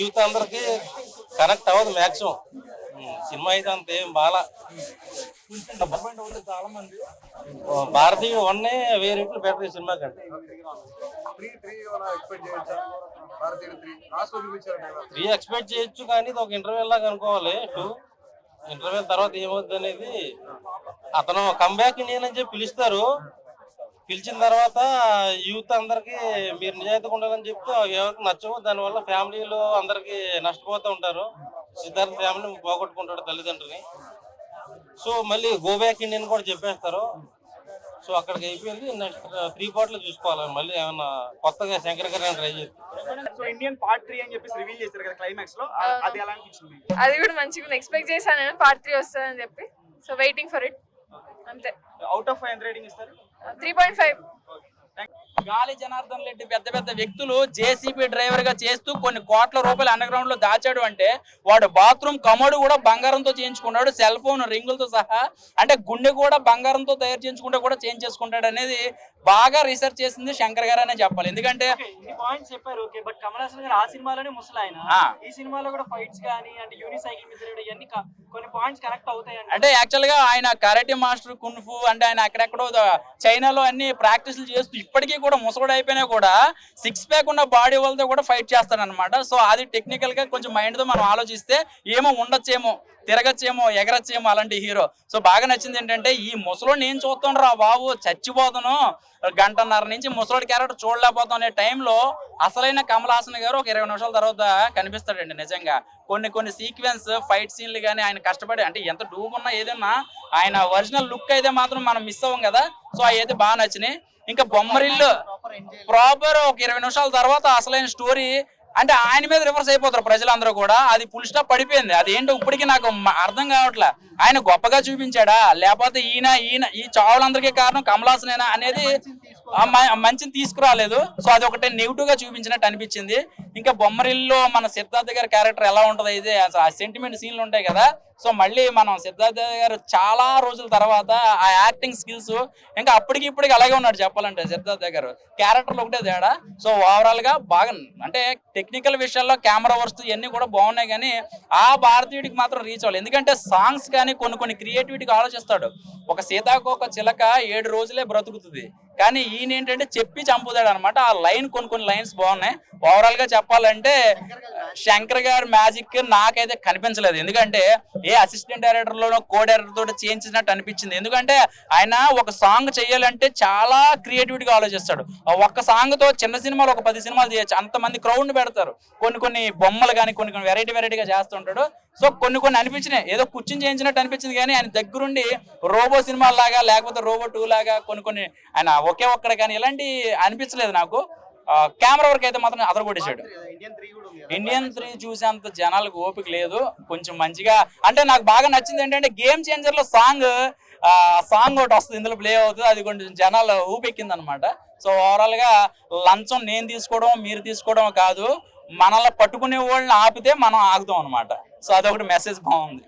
Youth అందరికి connect అవ్వదు maximum. Cinema అయితే అంత ఏం బాగా చాలా మంది భారతీయ వన్నే 1000 రెట్లు బెటర్ ఈ సినిమా కంటే. 3 ఎక్స్పెక్ట్ చేయొచ్చు కానీ ఇది ఒక ఇంటర్వెల్ లాగా అనుకోవాలి. 2 ఇంటర్వెల్ తర్వాత ఏమవుతుంది అనేది. అతను కంబ్యాక్ ఇండియన్ అని చెప్పి పిలుస్తారు. పిలిచిన తర్వాత యూత్ అందరికి మీరు నిజాయితీగా ఉండాలని చెప్తే ఎవరికి నచ్చవు. దానివల్ల ఫ్యామిలీలో అందరికి నష్టపోతూ ఉంటారు. సిద్ధార్థ ఫ్యామిలీ పోగొట్టుకుంటాడు తల్లిదండ్రులని. సో మళ్ళీ గో బ్యాక్ ఇండియన్ కూడా చెప్పేస్తారు. సో అక్కడికి అయిపోయింది. నెక్స్ట్ 3 పార్ట్లు చూసుకోవాలి. మళ్ళీ ఏమన్నా కొత్తగా శంకర్ గారు ట్రై చేస్తారు. సో ఇండియన్ పార్ట్ 3 అని చెప్పేసి రివీల్ చేశారు కదా క్లైమాక్స్ లో, అది ఎలా అనిపించింది? అది కూడా మంచిగా ఎక్స్పెక్ట్ చేశాను నేను పార్ట్ 3 వస్తుందని చెప్పి. సో వెయిటింగ్ ఫర్ ఇట్ అంతే. అవుట్ ఆఫ్ 5 ఎంత రేటింగ్ ఇస్తారు? 3.5. గాలి జనార్దన్ రెడ్డి పెద్ద పెద్ద వ్యక్తులు జేసీబీ డ్రైవర్ గా చేస్తూ కొన్ని కోట్ల రూపాయలు అండర్ గ్రౌండ్ లో దాచాడు అంటే వాడు బాత్రూమ్ కమోడు కూడా బంగారంతో చేయించుకున్నాడు, సెల్ ఫోన్ రింగులతో సహా. అంటే గుండె కూడా బంగారంతో తయారు చేయించుకుంటే కూడా చేంజ్ చేసుకుంటాడు అనేది బాగా రీసెర్చ్ చేసింది శంకర్ గారు అనే చెప్పాలి. ఎందుకంటే పాయింట్స్ చెప్పారు ఓకే, బట్ కమల్ హాసన్ గారు ఆ సినిమాలోనే ముసలాయన, ఈ సినిమాలో కూడా ఫైట్స్ కానీ అంటే యూనిసైకిల్ మీద ఇవన్నీ కొన్ని పాయింట్స్ కనెక్ట్ అవుతాయి. అంటే యాక్చువల్ గా ఆయన కరాటే మాస్టర్ కున్ఫు అంటే ఆయన అక్కడెక్కడో చైనాలో అన్ని ప్రాక్టీస్లు చేస్తూ ఇప్పటికీ కూడా ముసలుడు అయిపోయినా కూడా 6 ప్యాక్ ఉన్న బాడీ వాళ్ళతో కూడా ఫైట్ చేస్తాడనమాట. సో అది టెక్నికల్ గా కొంచెం మైండ్ తో మనం ఆలోచిస్తే ఏమో ఉండొచ్చేమో, తిరగచ్చేమో, ఎగరచ్చేమో అలాంటి హీరో. సో బాగా నచ్చింది ఏంటంటే ఈ ముసలోడు నేను చూస్తాను రా బాబు, చచ్చిపోతాను, 1.5 గంట నుంచి ముసలోడి క్యారెక్టర్ చూడలేకపోతాం అనే టైంలో అసలైన కమల్ హాసన్ గారు ఒక 20 నిమిషాల తర్వాత కనిపిస్తాడండి. నిజంగా కొన్ని సీక్వెన్స్ ఫైట్ సీన్లు కానీ ఆయన కష్టపడి అంటే ఎంత డూబ్ ఉన్నా ఏదన్నా ఆయన ఒరిజినల్ లుక్ అయితే మాత్రం మనం మిస్ అవ్వం కదా. సో అయితే బాగా నచ్చినాయి. ఇంకా బొమ్మరిల్లు ప్రాపర్ ఒక 20 నిమిషాల తర్వాత అసలైన స్టోరీ అంటే ఆయన మీద రివర్స్ అయిపోతారు ప్రజలందరూ కూడా. అది ఫుల్ స్టాప్ పడిపోయింది. అది ఏంటో ఇప్పటికీ నాకు అర్థం కావట్లే. ఆయన గొప్పగా చూపించాడా లేకపోతే ఈయన ఈ చావులందరికీ కారణం కమల్ హాసనేనా అనేది మంచిని తీసుకురాలేదు. సో అది ఒకటే నెగిటివ్ గా చూపించినట్టు అనిపించింది. ఇంకా బొమ్మరిల్లో మన సిద్ధార్థ గారి క్యారెక్టర్ ఎలా ఉంటది అయితే ఆ సెంటిమెంట్ సీన్లు ఉంటాయి కదా. సో మళ్ళీ మనం సిద్ధార్థ గారు చాలా రోజుల తర్వాత ఆ యాక్టింగ్ స్కిల్స్ ఇంకా అప్పటికి అలాగే ఉన్నాడు చెప్పాలంటే సిద్ధార్థ గారు. క్యారెక్టర్లు ఒకటే తేడా. సో ఓవరాల్ గా బాగా అంటే టెక్నికల్ విషయాల్లో కెమెరా వర్క్స్ ఇవన్నీ కూడా బాగున్నాయి కానీ ఆ భారతీయుడికి మాత్రం రీచ్ అవ్వాలి. ఎందుకంటే సాంగ్స్ కానీ కొన్ని క్రియేటివిటీగా ఆలోచిస్తాడు. ఒక సీతాకోక చిలక 7 రోజులే బ్రతుకుతుంది కానీ ఈయన ఏంటంటే చెప్పి చంపుతాడు అనమాట. ఆ లైన్ కొన్ని లైన్స్ బాగున్నాయి. ఓవరాల్ గా చెప్పాలంటే శంకర్ గారి మ్యాజిక్ నాకైతే కనిపించలేదు. ఎందుకంటే ఏ అసిస్టెంట్ డైరెక్టర్ లోనో కో డైరెక్టర్ తోటి చేయించినట్టు అనిపించింది. ఎందుకంటే ఆయన ఒక సాంగ్ చేయాలంటే చాలా క్రియేటివిటీగా ఆలోచిస్తాడు. ఒక్క సాంగ్ తో చిన్న సినిమాలు ఒక 10 సినిమాలు చేయొచ్చు. అంతమంది క్రౌడ్ పెడతారు. కొన్ని బొమ్మలు కానీ కొన్ని వెరైటీగా చేస్తుంటాడు. సో కొన్ని అనిపించినాయి ఏదో కూర్చుని చేయించినట్టు అనిపించింది కానీ ఆయన దగ్గరుండి రోబో సినిమా లాగా లేకపోతే రోబో 2 లాగా కొన్ని ఆయన ఒకే ఒక్కడ కానీ ఇలాంటి అనిపించలేదు నాకు. కెమెరా వర్క్ అయితే మాత్రం అదరగొట్టేశాడు. ఇండియన్ 3 చూసేంత జనాలకు ఓపిక లేదు. కొంచెం మంచిగా అంటే నాకు బాగా నచ్చింది ఏంటంటే గేమ్ చేంజర్ లో సాంగ్ ఒకటి వస్తుంది, ఇందులో ప్లే అవుతుంది. అది కొంచెం జనాలు ఊపెక్కింది అనమాట. సో ఓవరాల్ గా లంచం నేను తీసుకోవడం మీరు తీసుకోవడం కాదు, మనల్ని పట్టుకునే వాళ్ళని ఆపితే మనం ఆగుతాం అనమాట. సో అదొకటి మెసేజ్ బాగుంది.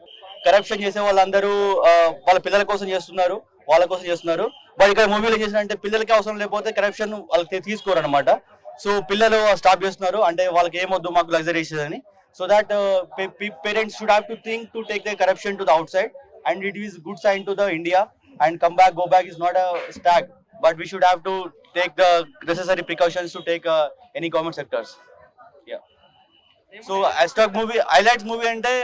కరప్షన్ చేసే వాళ్ళందరూ వాళ్ళ పిల్లల కోసం చేస్తున్నారు, వాళ్ళ కోసం చేస్తున్నారు. బట్ ఇక్కడ మూవీలో చేసినంటే పిల్లలకి అవసరం లేకపోతే కరప్షన్ వాళ్ళకి తీసుకోరు అనమాట. సో పిల్లలు స్టాప్ చేస్తున్నారు అంటే వాళ్ళకి ఏమొద్దు మాకు లగ్జరీస్ అని. So that parents should have to think to take the corruption to the outside and it is good sign to the India and come back, go back is not a stag, but we should have to take the necessary precautions to take any government sectors. Yeah. So hashtag movie highlights movie ante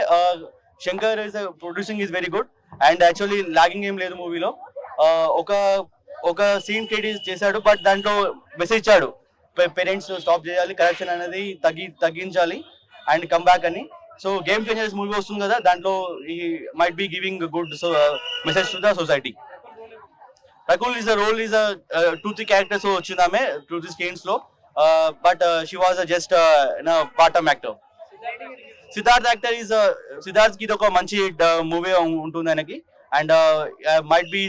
Shankar is producing is very good and actually lagging ఏం లేదు మూవీలో. ఒక scene create చేశాడు but దాంట్లో message ఇచ్చాడు parents stop చేయాలి, corruption అనేది తగ్గించాలి అండ్ కమ్ బ్యాక్ అని. సో గేమ్ చేంజర్స్ మూవీ వస్తుంది కదా, దాంట్లో he might be giving good message to the society. Rakul is a role is a 2-3 characters వచ్చింది ఆమె 2-3 స్క్రీన్స్ లో, but she was just part time actor. Siddharth actor Siddharth కి ఒక మంచి మూవీ ఉంటుంది ఆయనకి and might be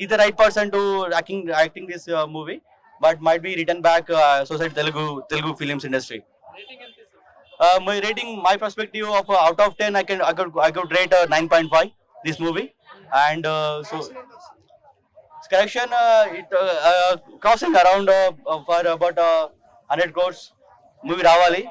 is the right person to acting this movie but might be return back society Telugu films industry. My rating, my perspective of out of 10, I could rate 9.5 this movie and so correction it crossing around for about 100 crores movie రావాలి.